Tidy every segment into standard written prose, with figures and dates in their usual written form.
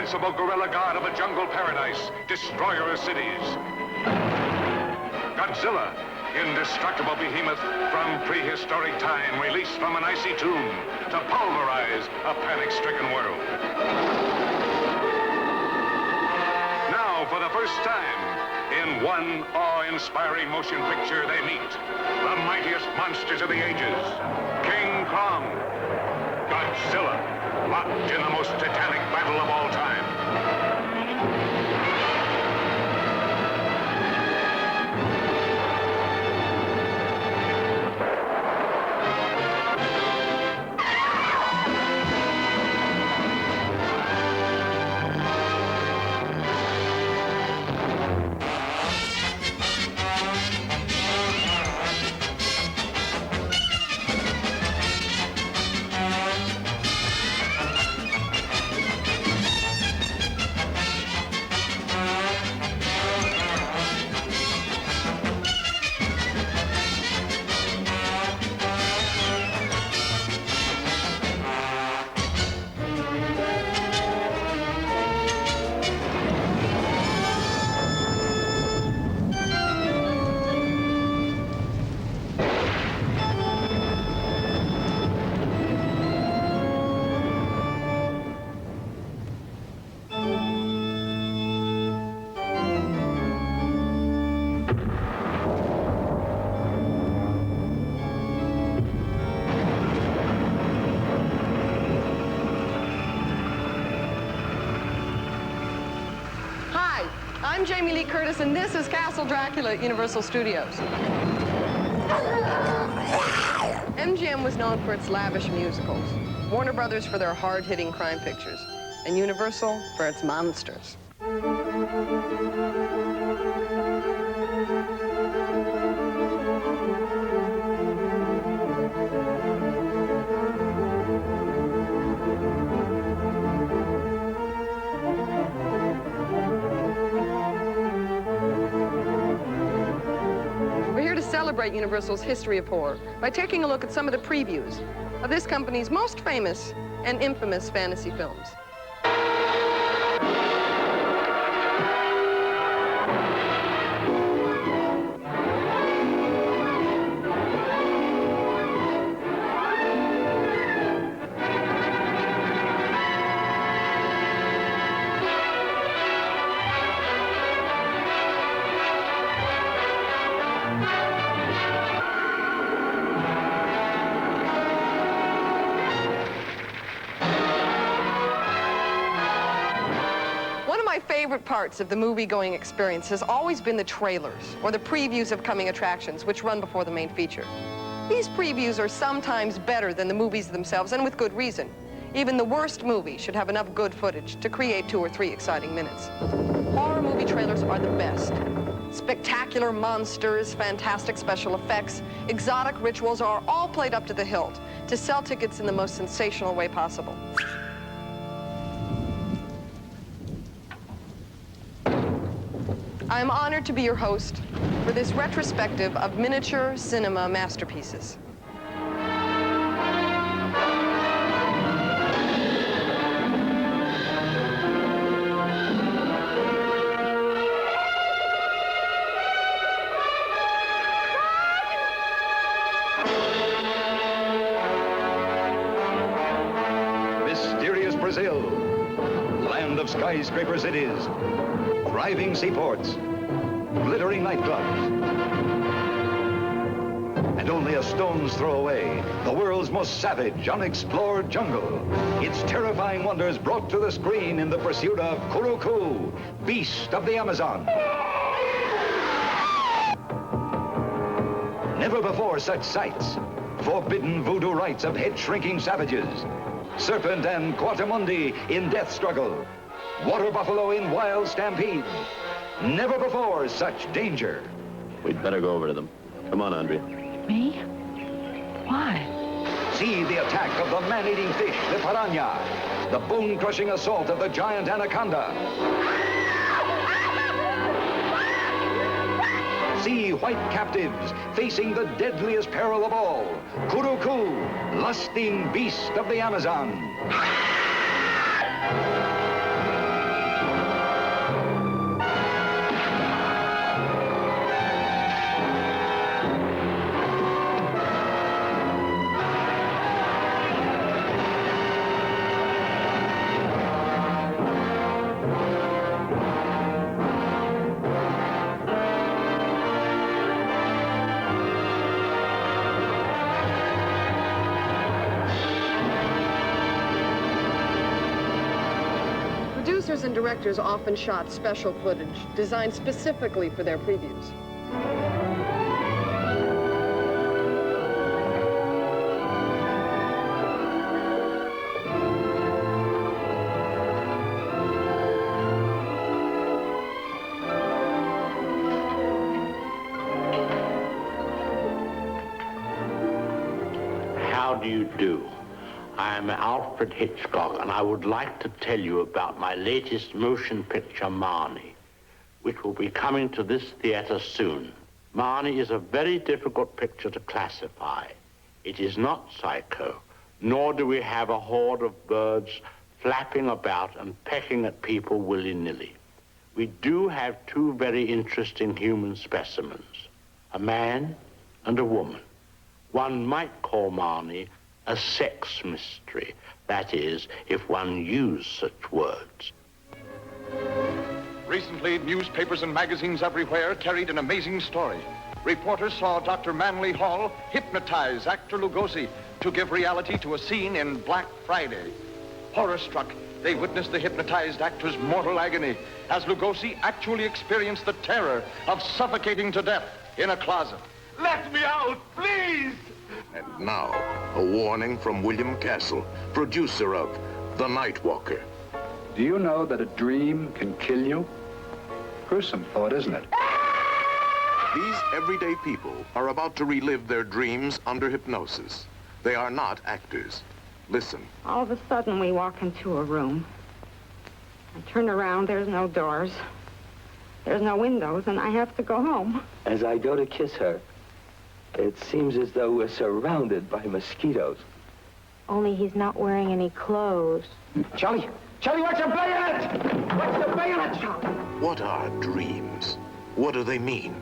invincible gorilla god of a jungle paradise, destroyer of cities. Godzilla, indestructible behemoth from prehistoric time, released from an icy tomb to pulverize a panic-stricken world. Now, for the first time, in one awe-inspiring motion picture, they meet the mightiest monsters of the ages, King Kong, Godzilla, locked in the most titanic battle of all time. I'm Jamie Lee Curtis, and this is Castle Dracula at Universal Studios. MGM was known for its lavish musicals, Warner Brothers for their hard-hitting crime pictures, and Universal for its monsters. Celebrate Universal's history of horror by taking a look at some of the previews of this company's most famous and infamous fantasy films. Favorite parts of the movie-going experience has always been the trailers or the previews of coming attractions, which run before the main feature. These previews are sometimes better than the movies themselves, and with good reason. Even the worst movie should have enough good footage to create 2 or 3 exciting minutes. Horror movie trailers are the best. Spectacular monsters, fantastic special effects, exotic rituals are all played up to the hilt to sell tickets in the most sensational way possible. I'm honored to be your host for this retrospective of miniature cinema masterpieces. Mysterious Brazil, land of skyscraper cities, thriving seaports, glittering nightclubs. And only a stone's throw away, the world's most savage, unexplored jungle. Its terrifying wonders brought to the screen in the pursuit of Kuruku, beast of the Amazon. Never before such sights. Forbidden voodoo rites of head-shrinking savages. Serpent and Quatamundi in death struggle. Water buffalo in wild stampede. Never before such danger. We'd better go over to them. Come on, Andrea. Me? Why? See the attack of the man-eating fish, the piranha. The bone-crushing assault of the giant anaconda. See white captives facing the deadliest peril of all. Kuruku, lusting beast of the Amazon. Producers and directors often shot special footage designed specifically for their previews. How do you do? I am Alfred Hitchcock, and I would like to tell you about my latest motion picture, Marnie, which will be coming to this theater soon. Marnie is a very difficult picture to classify. It is not Psycho, nor do we have a horde of birds flapping about and pecking at people willy-nilly. We do have two very interesting human specimens, a man and a woman. One might call Marnie a sex mystery. That is, if one used such words. Recently, newspapers and magazines everywhere carried an amazing story. Reporters saw Dr. Manly Hall hypnotize actor Lugosi to give reality to a scene in Black Friday. Horror-struck, they witnessed the hypnotized actor's mortal agony as Lugosi actually experienced the terror of suffocating to death in a closet. Let me out, please! And now, a warning from William Castle, producer of The Night Walker. Do you know that a dream can kill you? Gruesome thought, isn't it? These everyday people are about to relive their dreams under hypnosis. They are not actors. Listen. All of a sudden, we walk into a room. I turn around, there's no doors. There's no windows, and I have to go home. As I go to kiss her, it seems as though we're surrounded by mosquitoes. Only he's not wearing any clothes. Charlie! Charlie, watch the bayonet! Watch the bayonet! What are dreams? What do they mean?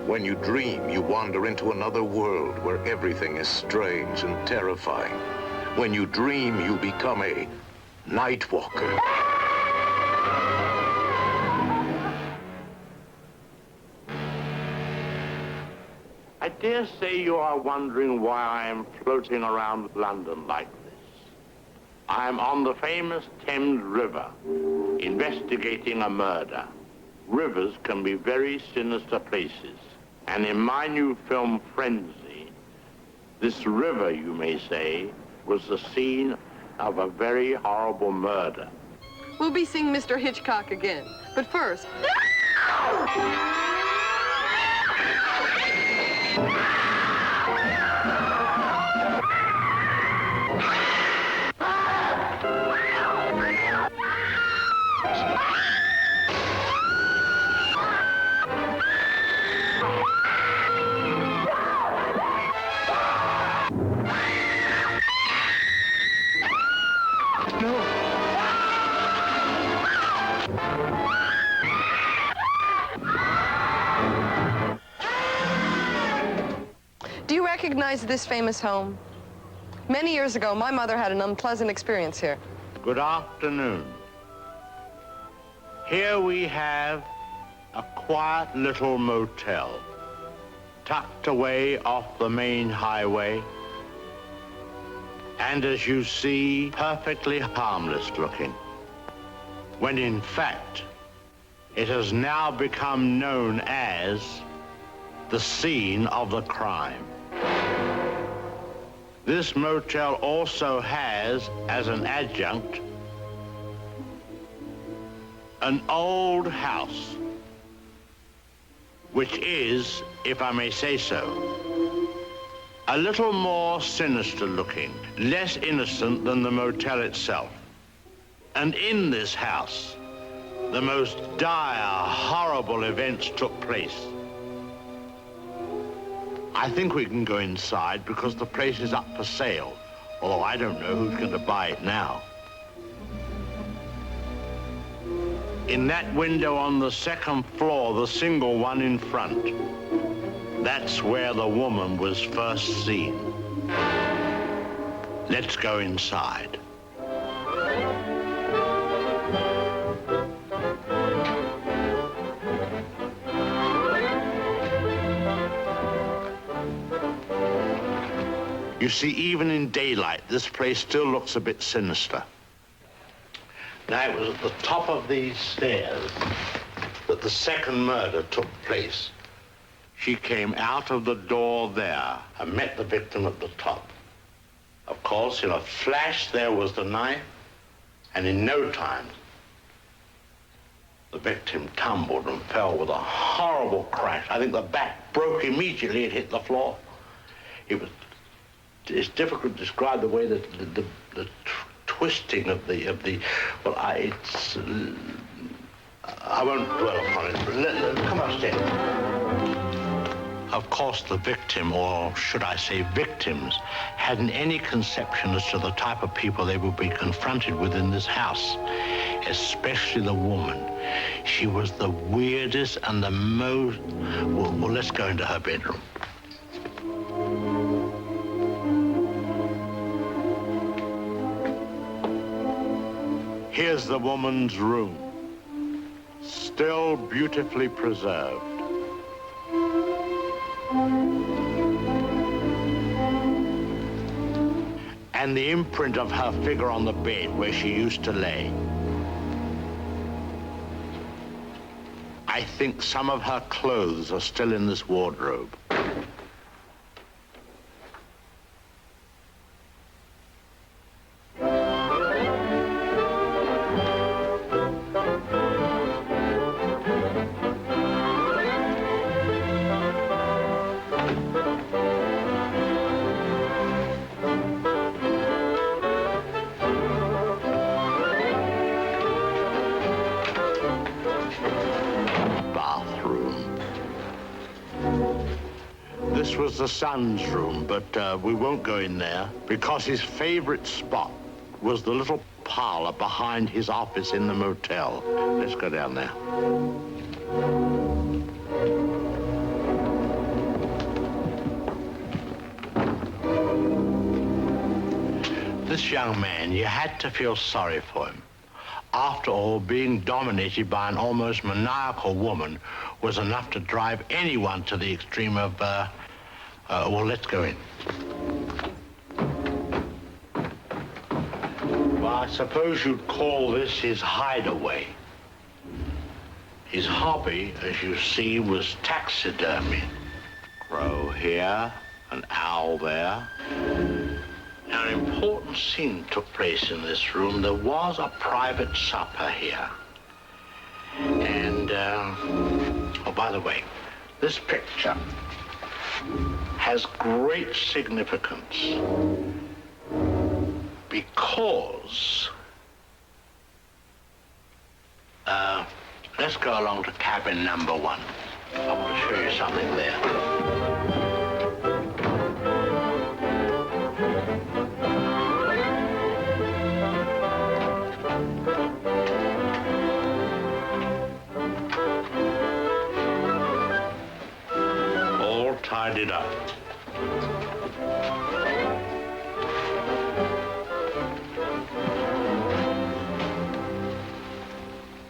When you dream, you wander into another world where everything is strange and terrifying. When you dream, you become a night walker. I dare say you are wondering why I am floating around London like this. I am on the famous Thames River, investigating a murder. Rivers can be very sinister places. And in my new film, Frenzy, this river, you may say, was the scene of a very horrible murder. We'll be seeing Mr. Hitchcock again. But first... Do you recognize this famous home? Many years ago, my mother had an unpleasant experience here. Good afternoon. Here we have a quiet little motel, tucked away off the main highway, and as you see, perfectly harmless looking, when in fact, it has now become known as the scene of the crime. This motel also has, as an adjunct, an old house, which is, if I may say so, a little more sinister looking, less innocent than the motel itself. And in this house, the most dire, horrible events took place. I think we can go inside because the place is up for sale, although I don't know who's going to buy it now. In that window on the second floor, the single one in front, that's where the woman was first seen. Let's go inside. You see, even in daylight, this place still looks a bit sinister. Now, it was at the top of these stairs that the second murder took place. She came out of the door there and met the victim at the top. Of course, in a flash, there was the knife, and in no time, the victim tumbled and fell with a horrible crash. I think the back broke immediately. It hit the floor. It's difficult to describe the way that the twisting of the well, I won't dwell upon it. Come upstairs. Of course, the victim, or should I say victims, hadn't any conception as to the type of people they would be confronted with in this house, especially the woman. She was the weirdest and the most... Well, let's go into her bedroom. Here's the woman's room, still beautifully preserved. And the imprint of her figure on the bed where she used to lay. I think some of her clothes are still in this wardrobe. This was the son's room, but we won't go in there because his favorite spot was the little parlor behind his office in the motel. Let's go down there. This young man, you had to feel sorry for him. After all, being dominated by an almost maniacal woman was enough to drive anyone to the extreme of, well, let's go in. Well, I suppose you'd call this his hideaway. His hobby, as you see, was taxidermy. Crow here, an owl there. Now, an important scene took place in this room. There was a private supper here. And, oh, by the way, this picture has great significance because, let's go along to cabin number 1. I want to show you something there. Tidied up.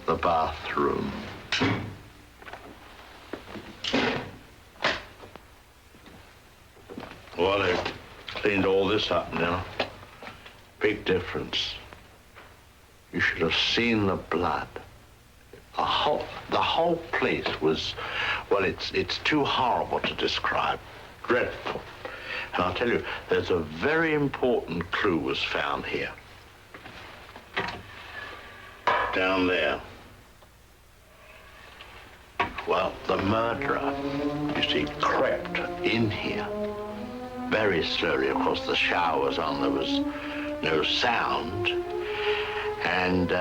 The bathroom. Well, they've cleaned all this up now. Big difference. You should have seen the blood. The whole place was, well, it's too horrible to describe. Dreadful. And I'll tell you, there's a very important clue was found here. Down there. Well, the murderer, you see, crept in here. Very slowly, of course, the shower was on, there was no sound. And,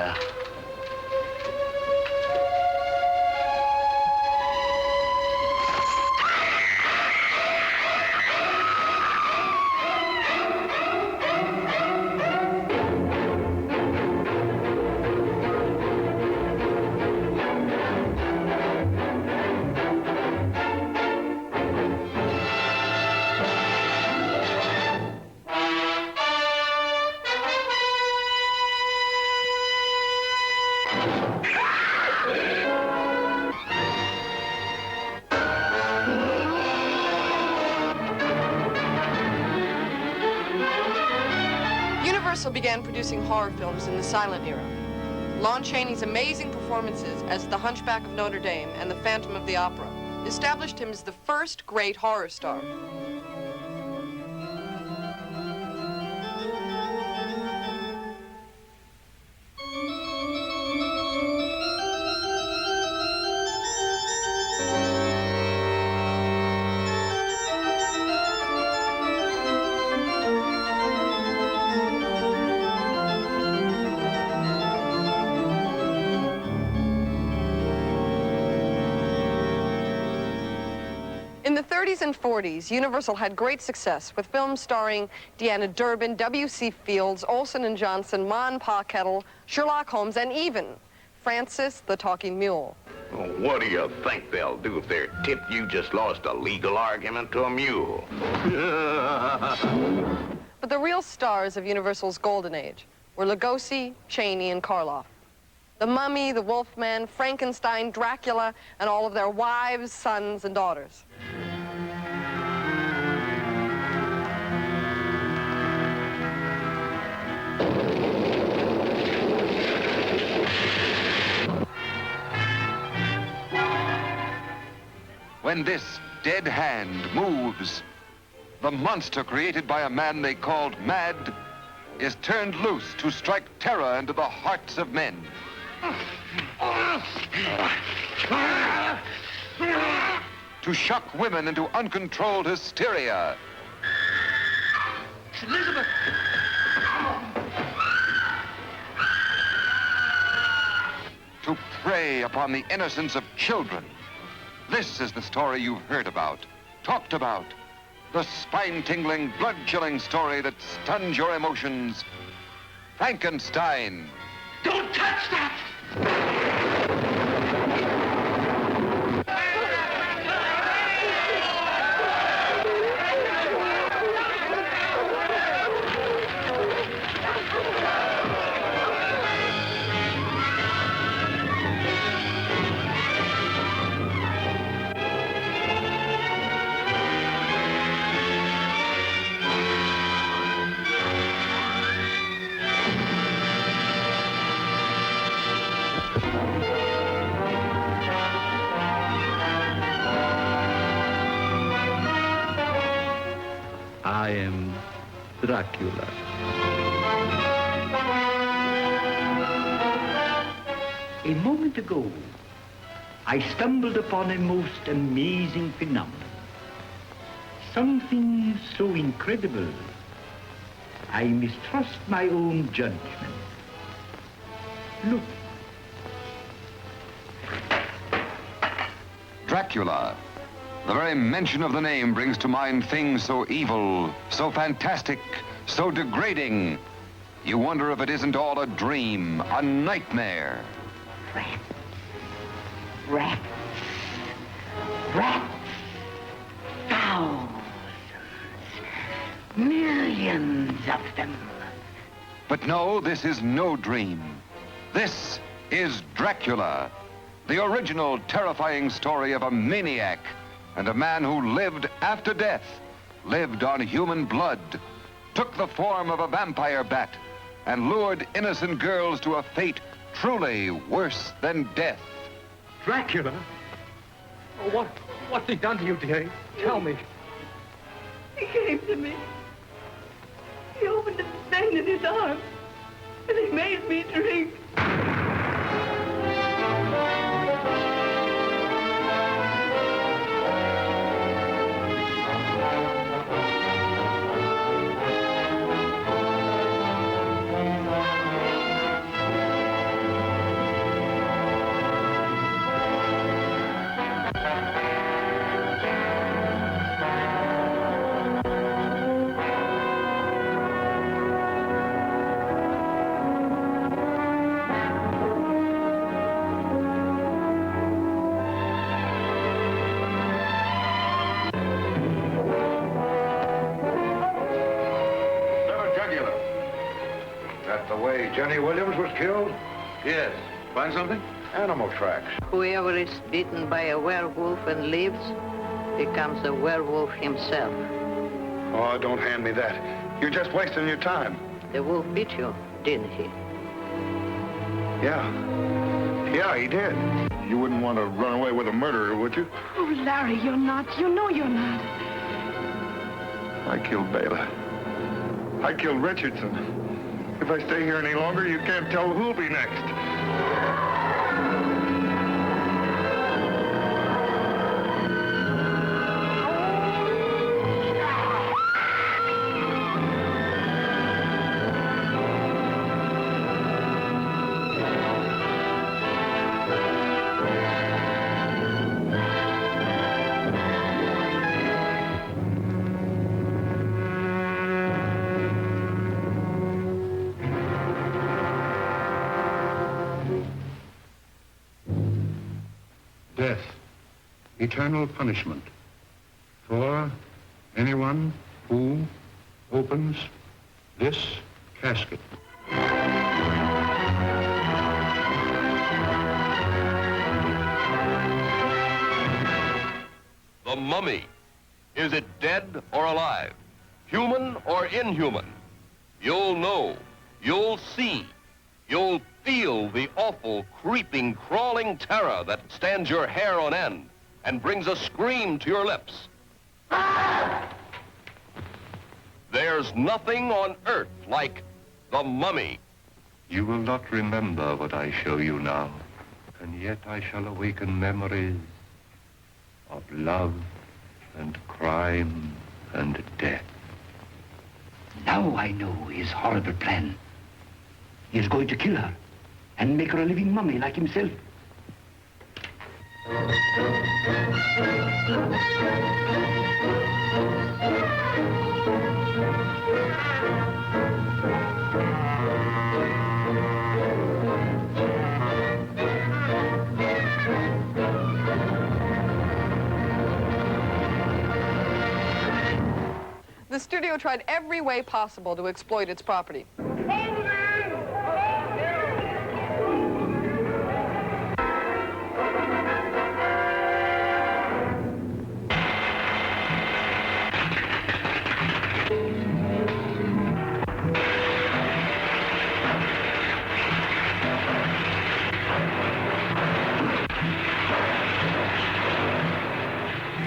Universal began producing horror films in the silent era. Lon Chaney's amazing performances as the Hunchback of Notre Dame and the Phantom of the Opera established him as the first great horror star. In the 30s and 40s, Universal had great success with films starring Deanna Durbin, W.C. Fields, Olsen and Johnson, Ma and Pa Kettle, Sherlock Holmes, and even Francis the Talking Mule. Oh, what do you think they'll do if they're tipped you just lost a legal argument to a mule? But the real stars of Universal's golden age were Lugosi, Chaney, and Karloff. The Mummy, the Wolfman, Frankenstein, Dracula, and all of their wives, sons, and daughters. When this dead hand moves, the monster created by a man they called mad is turned loose to strike terror into the hearts of men. To shock women into uncontrolled hysteria. Elizabeth! To prey upon the innocence of children. This is the story you've heard about, talked about. The spine-tingling, blood-chilling story that stuns your emotions. Frankenstein. Don't touch that! I am Dracula. A moment ago, I stumbled upon a most amazing phenomenon. Something so incredible, I mistrust my own judgment. Look. Dracula. The very mention of the name brings to mind things so evil, so fantastic, so degrading. You wonder if it isn't all a dream, a nightmare. Rats. Rats. Rats. Thousands. Millions of them. But no, this is no dream. This is Dracula, the original terrifying story of a maniac and a man who lived after death, lived on human blood, took the form of a vampire bat, and lured innocent girls to a fate truly worse than death. Dracula? Oh, what's he done to you, dearie? Tell me. He came to me. He opened a vein in his arm, and he made me drink. Jenny Williams was killed? Yes. Find something? Animal tracks. Whoever is bitten by a werewolf and lives becomes a werewolf himself. Oh, don't hand me that. You're just wasting your time. The wolf bit you, didn't he? Yeah, he did. You wouldn't want to run away with a murderer, would you? Oh, Larry, you're not. You know you're not. I killed Bela. I killed Richardson. If I stay here any longer, you can't tell who'll be next. Death, eternal punishment for anyone who opens this casket. The mummy. Is it dead or alive? Human or inhuman? You'll know. You'll see. You'll feel the awful, creeping, crawling terror that stands your hair on end and brings a scream to your lips. There's nothing on earth like the mummy. You will not remember what I show you now, and yet I shall awaken memories of love and crime and death. Now I know his horrible plan. He is going to kill her and make her a living mummy like himself. The studio tried every way possible to exploit its property.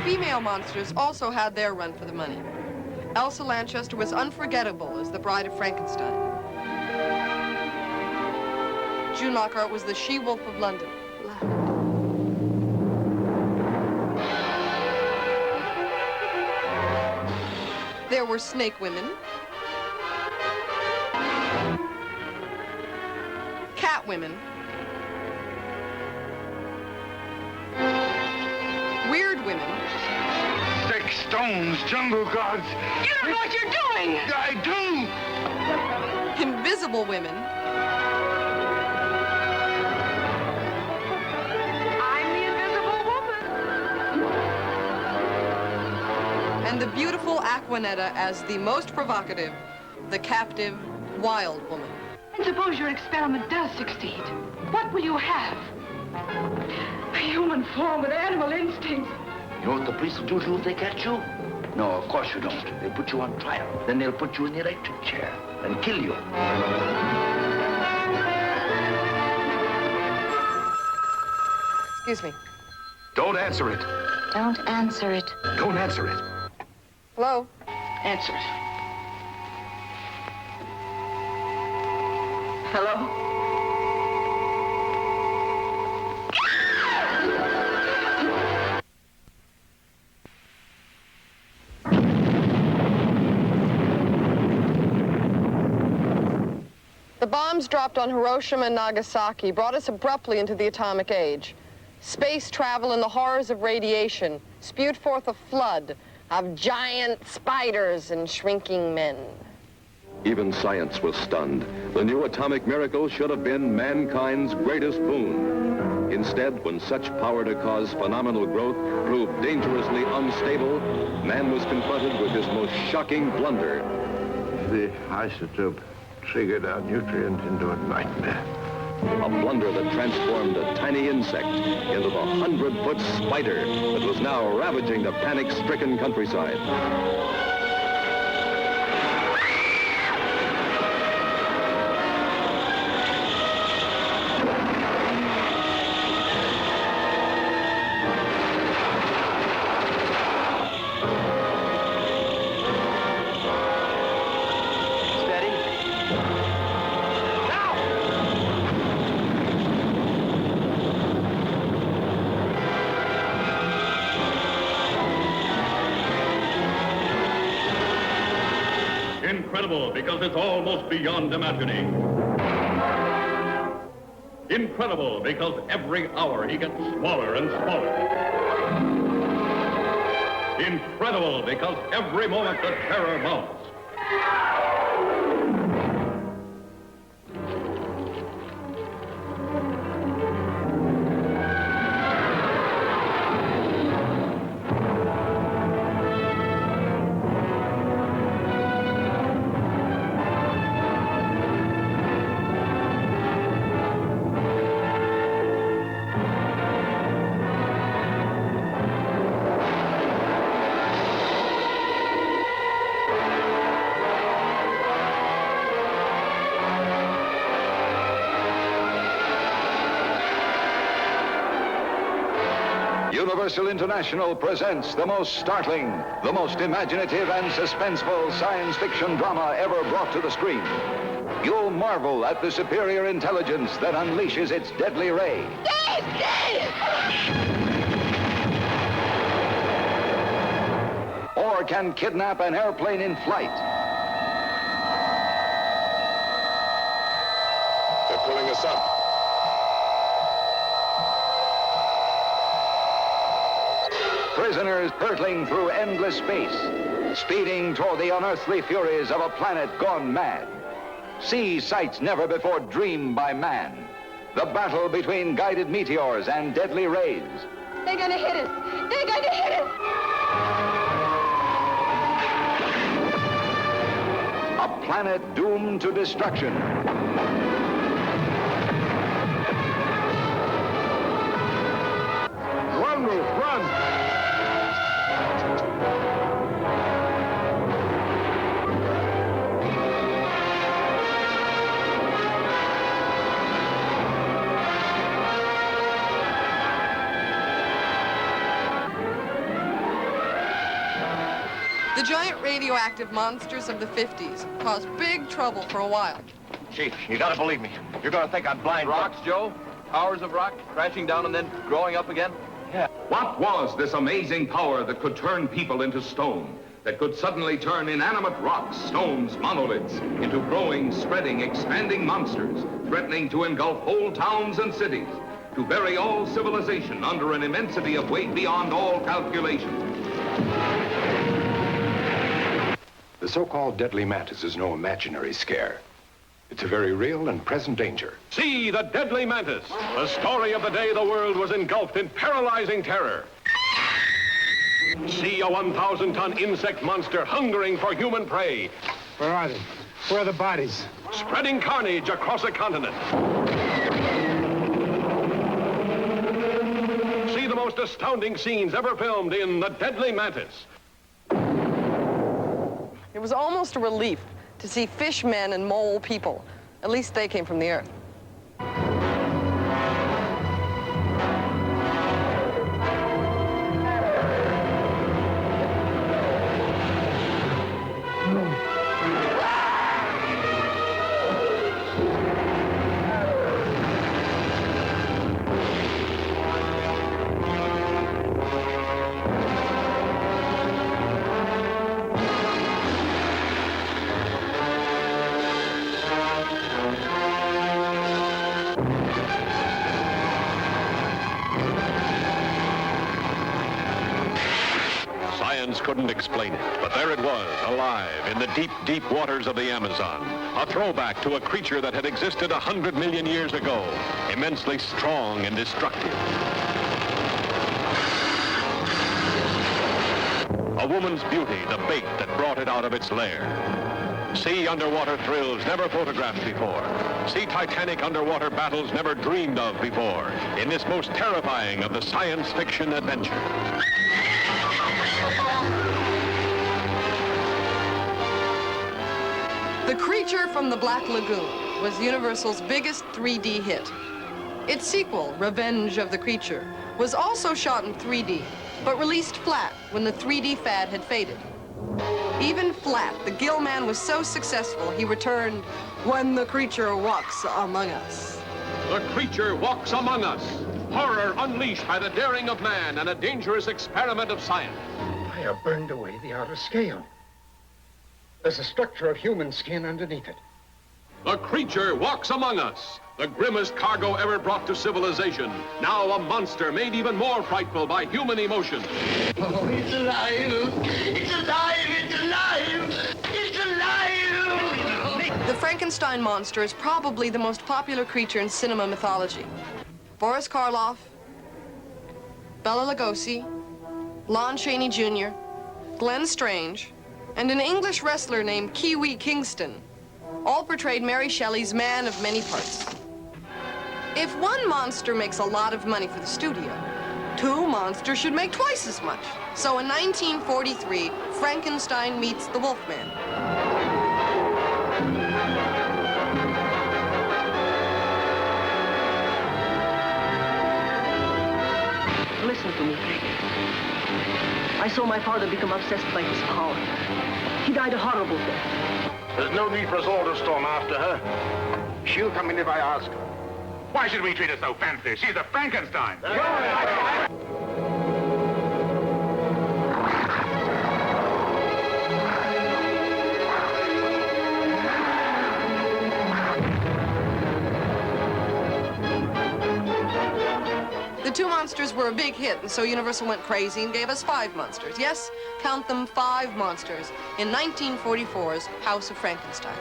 Female monsters also had their run for the money. Elsa Lanchester was unforgettable as the Bride of Frankenstein. June Lockhart was the She-Wolf of London. There were Snake Women, Cat Women, Weird Women, Six stones, jungle gods. You don't know what you're doing! I do! Invisible Women, I'm the Invisible Woman! and the beautiful Aquanetta as the most provocative, the captive, wild woman. And suppose your experiment does succeed. What will you have? A human form with animal instincts. You know what the police will do to you if they catch you? No, of course you don't. They'll put you on trial. Then they'll put you in the electric chair and kill you. Excuse me. Don't answer it. Don't answer it. Don't answer it. Hello? Answer it. Hello? The bombs dropped on Hiroshima and Nagasaki brought us abruptly into the atomic age. Space travel and the horrors of radiation spewed forth a flood of giant spiders and shrinking men. Even science was stunned. The new atomic miracle should have been mankind's greatest boon. Instead, when such power to cause phenomenal growth proved dangerously unstable, man was confronted with his most shocking blunder. The isotope triggered our nutrient into a nightmare. A blunder that transformed a tiny insect into the 100-foot spider that was now ravaging the panic-stricken countryside. Incredible because it's almost beyond imagining. Incredible because every hour he gets smaller and smaller. Incredible because every moment the terror mounts. Universal International presents the most startling, the most imaginative and suspenseful science fiction drama ever brought to the screen. You'll marvel at the superior intelligence that unleashes its deadly ray. Or can kidnap an airplane in flight. They're pulling us up. Prisoners hurtling through endless space, speeding toward the unearthly furies of a planet gone mad. See sights never before dreamed by man. The battle between guided meteors and deadly rays. They're gonna hit us. They're going to hit us. A planet doomed to destruction. Run, Ruth, run! The giant radioactive monsters of the 50s caused big trouble for a while. Chief, you gotta believe me. You're gonna think I'm blind. Rocks, Joe? Hours of rock, crashing down and then growing up again? Yeah. What was this amazing power that could turn people into stone? That could suddenly turn inanimate rocks, stones, monoliths into growing, spreading, expanding monsters, threatening to engulf whole towns and cities, to bury all civilization under an immensity of weight beyond all calculation. The so-called deadly mantis is no imaginary scare. It's a very real and present danger. See the deadly mantis, the story of the day the world was engulfed in paralyzing terror. See a 1,000-ton insect monster hungering for human prey. Where are they? Where are the bodies? Spreading carnage across a continent. See the most astounding scenes ever filmed in The Deadly Mantis. It was almost a relief to see fish men and mole people. At least they came from the Earth. Science couldn't explain it, but there it was, alive in the deep, deep waters of the Amazon. A throwback to a creature that had existed 100 million years ago, immensely strong and destructive. A woman's beauty, the bait that brought it out of its lair. See underwater thrills never photographed before. See titanic underwater battles never dreamed of before in this most terrifying of the science fiction adventures. The Creature from the Black Lagoon was Universal's biggest 3D hit. Its sequel, Revenge of the Creature, was also shot in 3D, but released flat when the 3D fad had faded. Even flat, the Gill Man was so successful, he returned, "When the creature walks among us." The creature walks among us. Horror unleashed by the daring of man and a dangerous experiment of science. I have burned away the outer scale. There's a structure of human skin underneath it. The creature walks among us. The grimmest cargo ever brought to civilization. Now a monster made even more frightful by human emotion. Oh, it's alive! It's alive! It's alive! It's alive! The Frankenstein monster is probably the most popular creature in cinema mythology. Boris Karloff, Bela Lugosi, Lon Chaney Jr., Glenn Strange, and an English wrestler named Kiwi Kingston all portrayed Mary Shelley's man of many parts. If one monster makes a lot of money for the studio, two monsters should make twice as much. So in 1943, Frankenstein meets the Wolfman. Listen to me, Frank. I saw my father become obsessed by his power. He died a horrible death. There's no need for us all to storm after her. She'll come in if I ask her. Why should we treat her so fancy? She's a Frankenstein. The two monsters were a big hit, and so Universal went crazy and gave us 5 monsters. Yes, count them, 5 monsters in 1944's House of Frankenstein.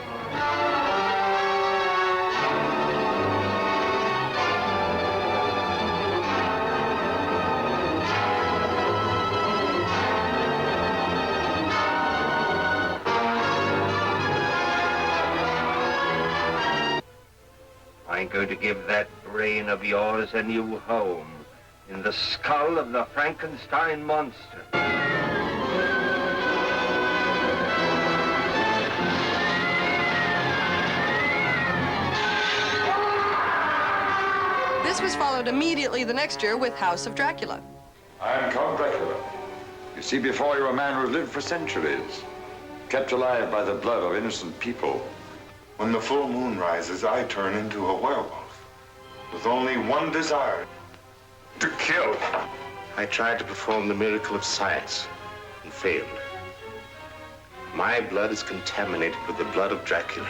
I'm going to give that brain of yours a new home in the skull of the Frankenstein monster. This was followed immediately the next year with House of Dracula. I'm Count Dracula. You see before you a man who lived for centuries, kept alive by the blood of innocent people. When the full moon rises, I turn into a werewolf with only one desire: to kill. I tried to perform the miracle of science and failed. My blood is contaminated with the blood of Dracula.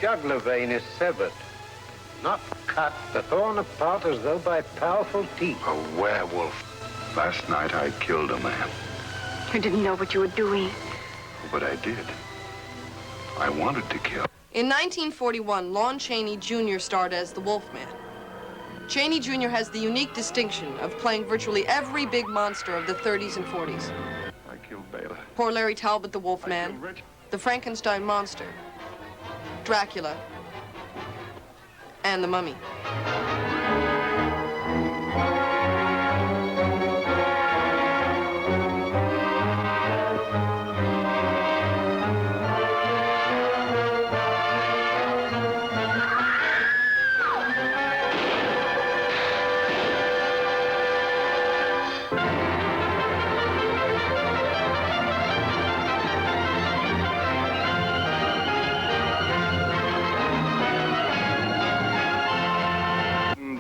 Jugular vein is severed, not cut, but torn apart as though by powerful teeth. A werewolf. Last night I killed a man, You didn't know what you were doing. but I did. I wanted to kill. In 1941, Lon Chaney Jr. starred as the Wolfman. Chaney Jr. has the unique distinction of playing virtually every big monster of the 30s and 40s. I killed Bela. Poor Larry Talbot, the Wolfman, the Frankenstein monster, Dracula, and the Mummy.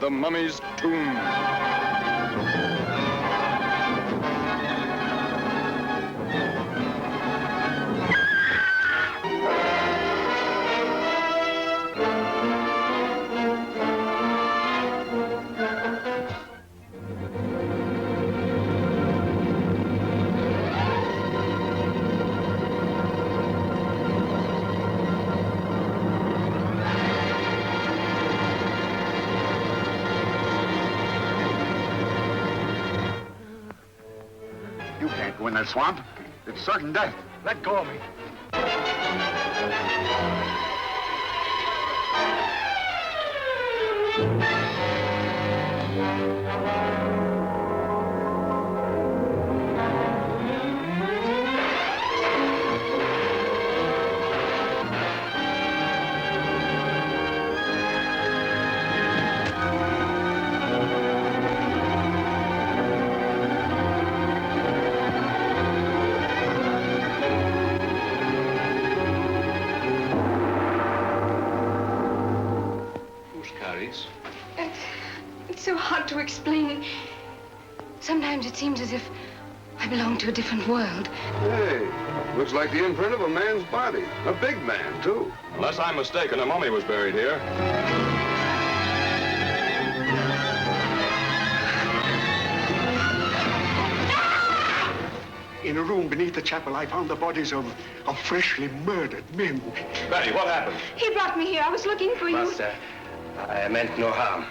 The Mummy's Tomb. You can't go in that swamp. It's certain death. Let go of me. Sometimes it seems as if I belong to a different world. Hey, looks like the imprint of a man's body. A big man, too. Unless I'm mistaken, a mummy was buried here. In a room beneath the chapel, I found the bodies of freshly murdered men. Betty, what happened? He brought me here. I was looking for you. Master, I meant no harm.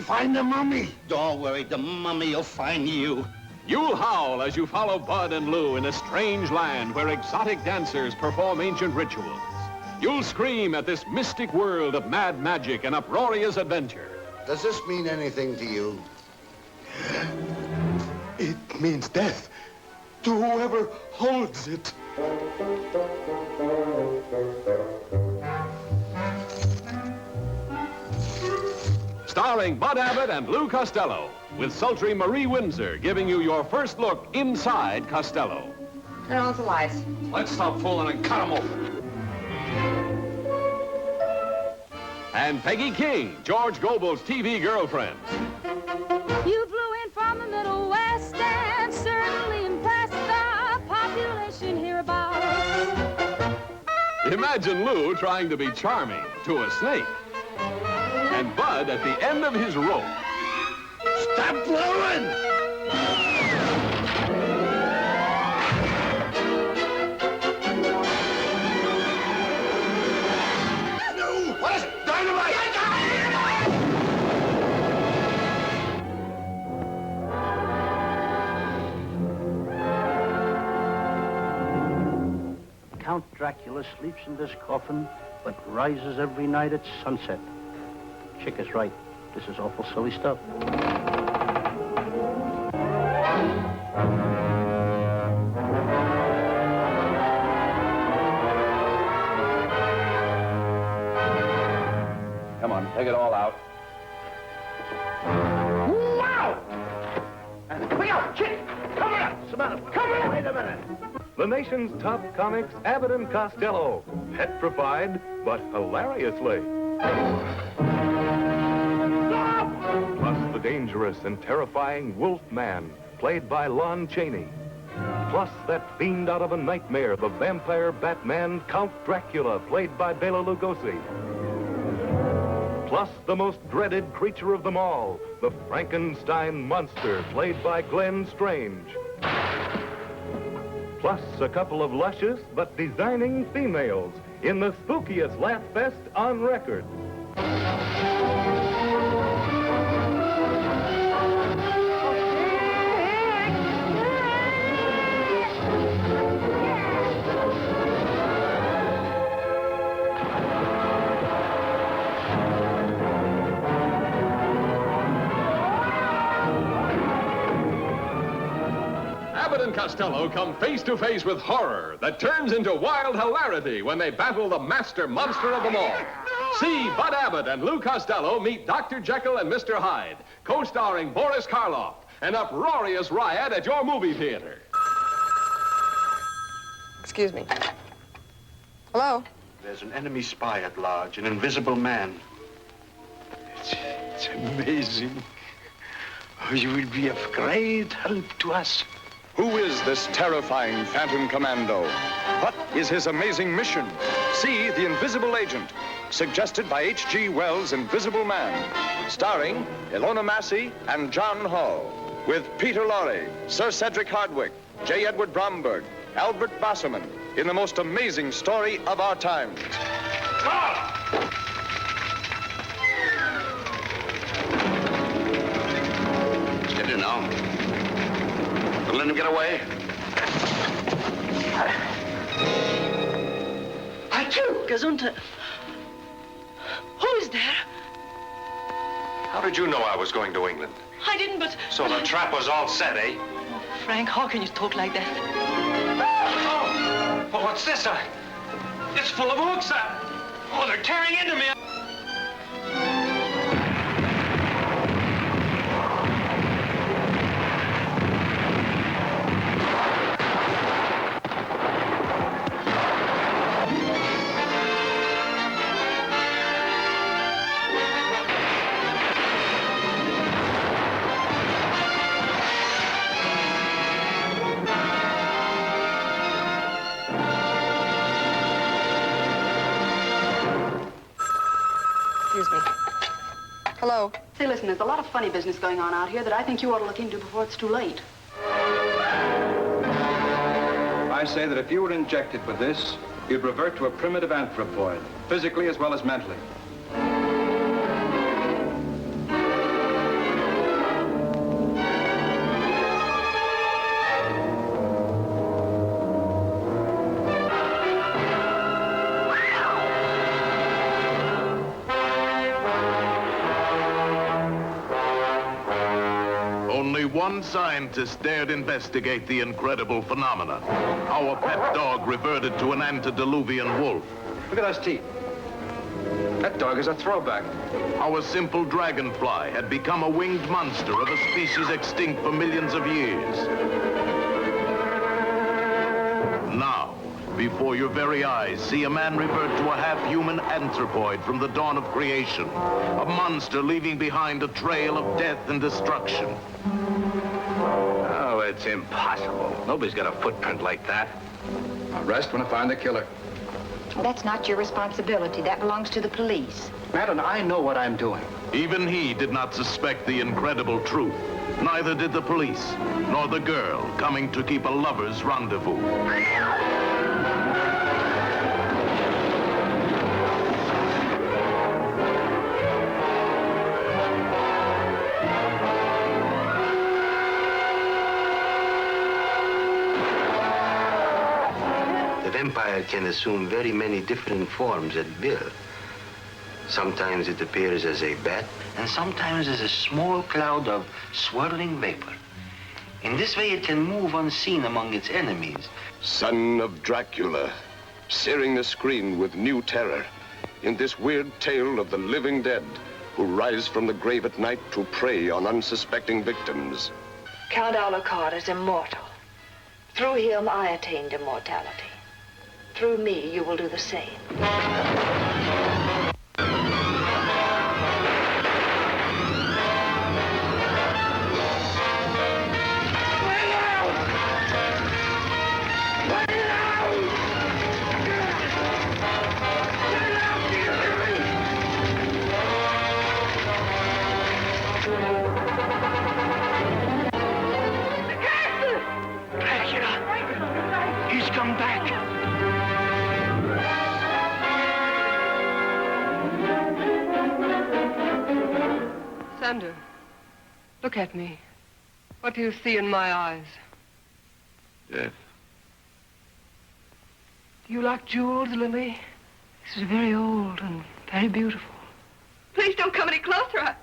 Find the mummy. Don't worry, the mummy will find you. You'll howl as you follow Bud and Lou in a strange land where exotic dancers perform ancient rituals. You'll scream at this mystic world of mad magic and uproarious adventure. Does this mean anything to you? It means death to whoever holds it. Starring Bud Abbott and Lou Costello, with sultry Marie Windsor giving you your first look inside Costello. Turn on the lights. Let's stop fooling and cut them open. And Peggy King, George Gobel's TV girlfriend. You flew in from the Middle West and certainly impressed the population hereabouts. Imagine Lou trying to be charming to a snake. And Bud at the end of his rope. Stop blowing! No! What is it? Dynamite! Count Dracula sleeps in this coffin, but rises every night at sunset. Chick is right. This is awful silly stuff. Come on, take it all out. Wow! Look out, Chick! Cover up! What's the matter? Cover up! Wait a minute. The nation's top comics, Abbott and Costello. Petrified, but hilariously. Plus the dangerous and terrifying Wolf Man, played by Lon Chaney. Plus that fiend out of a nightmare, the vampire Batman Count Dracula, played by Bela Lugosi. Plus the most dreaded creature of them all, the Frankenstein monster, played by Glenn Strange. Plus a couple of luscious but designing females in the spookiest laugh fest on record. Abbott and Costello come face to face with horror that turns into wild hilarity when they battle the master monster of them all. See Bud Abbott and Lou Costello meet Dr. Jekyll and Mr. Hyde, co-starring Boris Karloff, an uproarious riot at your movie theater. Excuse me. Hello? There's an enemy spy at large, an invisible man. It's amazing. Oh, you will be of great help to us. Who is this terrifying Phantom Commando? What is his amazing mission? See The Invisible Agent, suggested by H.G. Wells' Invisible Man, starring Ilona Massey and John Hall, with Peter Lorre, Sir Cedric Hardwicke, J. Edward Bromberg, Albert Basserman, in the most amazing story of our times. Steady now. Don't let him get away. Achoo, Gesundheit. Who is there? How did you know I was going to England? I didn't, but... So the trap was all set, eh? Oh, Frank, how can you talk like that? Oh, what's this? It's full of hooks. Oh, they're tearing into me. Hello. Say, listen, there's a lot of funny business going on out here that I think you ought to look into before it's too late. I say that if you were injected with this, you'd revert to a primitive anthropoid, physically as well as mentally. Only one scientist dared investigate the incredible phenomenon. Our pet dog reverted to an antediluvian wolf. Look at those teeth. That dog is a throwback. Our simple dragonfly had become a winged monster of a species extinct for millions of years. Now, before your very eyes, see a man revert to a half-human anthropoid from the dawn of creation. A monster leaving behind a trail of death and destruction. Oh, it's impossible. Nobody's got a footprint like that. I'll rest when I find the killer. That's not your responsibility. That belongs to the police. Madam, I know what I'm doing. Even he did not suspect the incredible truth. Neither did the police, nor the girl coming to keep a lover's rendezvous. The vampire can assume very many different forms at will. Sometimes it appears as a bat, and sometimes as a small cloud of swirling vapor. In this way, it can move unseen among its enemies. Son of Dracula, searing the screen with new terror in this weird tale of the living dead who rise from the grave at night to prey on unsuspecting victims. Count Alucard is immortal. Through him, I attained immortality. Through me, you will do the same. Dracula! He's come back! Sander, look at me. What do you see in my eyes? Death. Do you like jewels, Lily? This is very old and very beautiful. Please don't come any closer.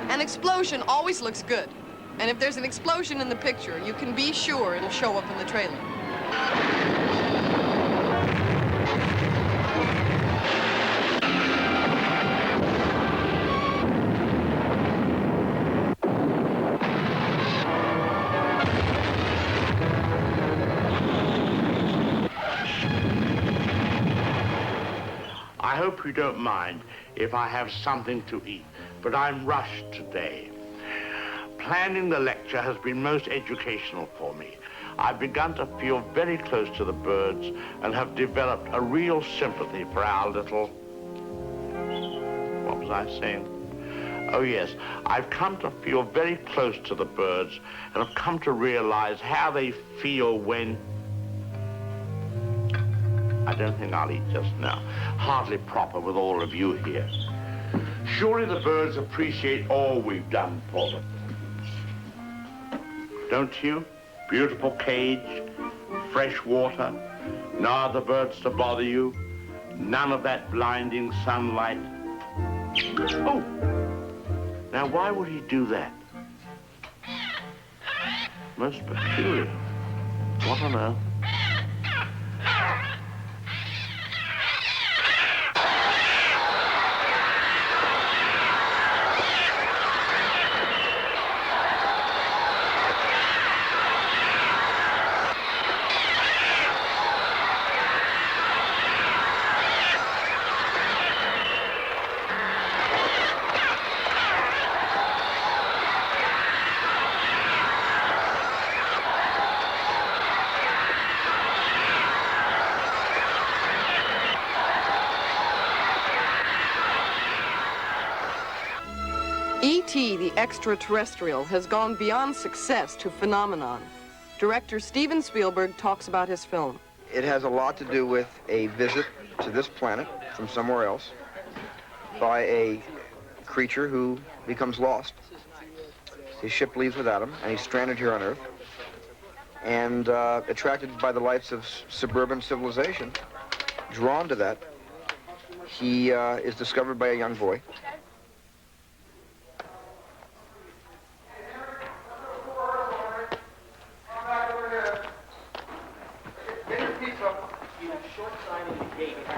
An explosion always looks good. And if there's an explosion in the picture, you can be sure it'll show up in the trailer. I hope you don't mind if I have something to eat, but I'm rushed today. Planning the lecture has been most educational for me. I've begun to feel very close to the birds and have developed a real sympathy for our little... What was I saying? Oh, yes. I've come to feel very close to the birds and have come to realize how they feel when... I don't think I'll eat just now. Hardly proper with all of you here. Surely the birds appreciate all we've done for them. Don't you? Beautiful cage, fresh water, no other birds to bother you, none of that blinding sunlight. Oh! Now, why would he do that? Most peculiar. What on earth? E.T. the Extraterrestrial has gone beyond success to phenomenon. Director Steven Spielberg talks about his film. It has a lot to do with a visit to this planet from somewhere else by a creature who becomes lost. His ship leaves without him, and he's stranded here on Earth. And attracted by the lights of suburban civilization, drawn to that, he is discovered by a young boy.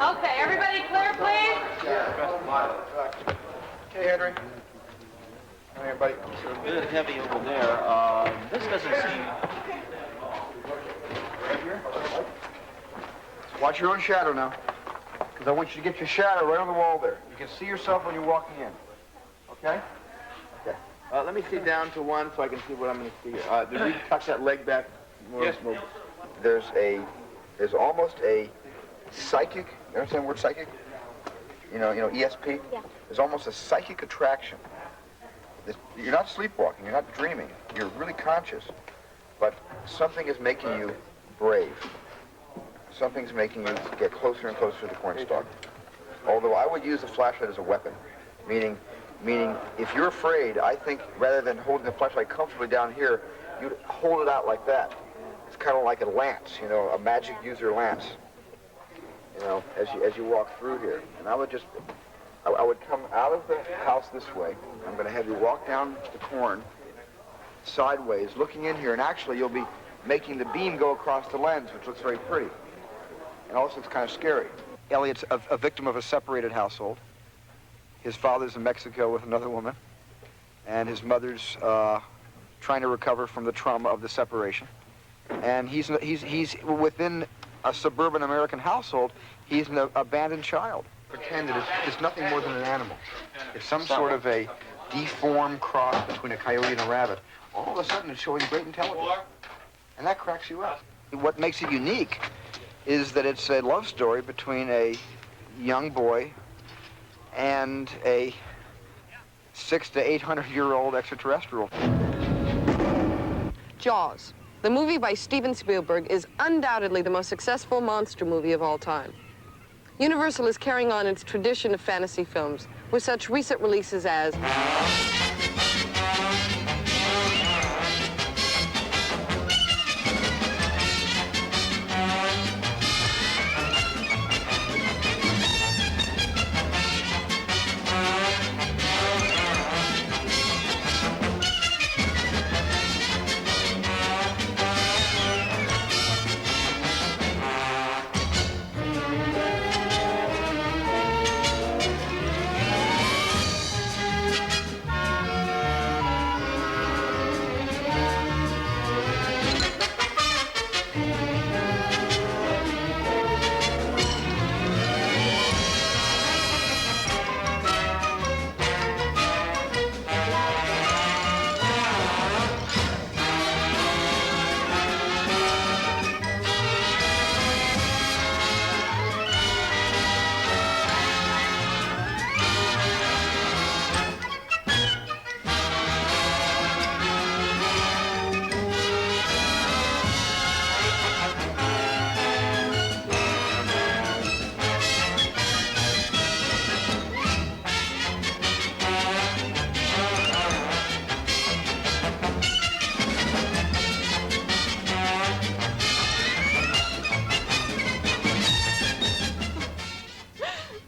Okay, everybody clear, please? Okay, Henry. Hi, everybody. It's a bit heavy over there. This doesn't seem... Right here? Watch your own shadow now, because I want you to get your shadow right on the wall there. You can see yourself when you're walking in. Okay? Okay. Let me see down to one so I can see what I'm going to see here. Did we tuck that leg back? Yes. There's almost a psychic, you understand the word psychic? You know, ESP? Yeah. There's almost a psychic attraction. You're not sleepwalking, you're not dreaming, you're really conscious, but something is making you brave. Something's making you get closer and closer to the cornstalk. Although I would use the flashlight as a weapon, meaning if you're afraid, I think rather than holding the flashlight comfortably down here, you'd hold it out like that. It's kind of like a lance, you know, a magic user lance, you know, as you walk through here. And I would come out of the house this way. I'm going to have you walk down the corn sideways, looking in here, and actually you'll be making the beam go across the lens, which looks very pretty. And also it's kind of scary. Elliot's a victim of a separated household. His father's in Mexico with another woman, and his mother's trying to recover from the trauma of the separation. And he's within a suburban American household, he's an abandoned child. Pretend that it's nothing more than an animal. It's some sort of a deformed cross between a coyote and a rabbit. All of a sudden it's showing great intelligence. And that cracks you up. What makes it unique is that it's a love story between a young boy and a 600 to 800-year-old extraterrestrial. Jaws, the movie by Steven Spielberg, is undoubtedly the most successful monster movie of all time. Universal is carrying on its tradition of fantasy films with such recent releases as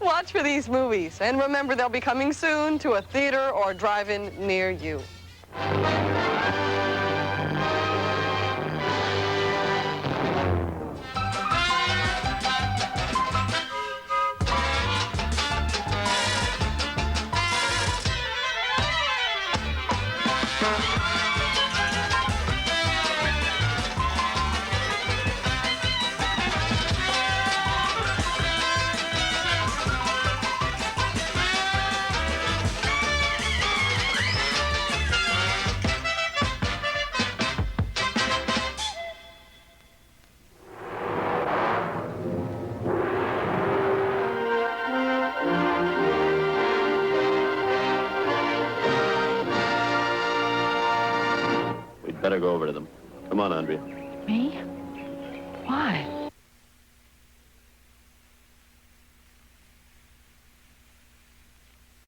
Watch for these movies, and remember they'll be coming soon to a theater or drive-in near you. Better go over to them. Come on, Andrea. Me? Why?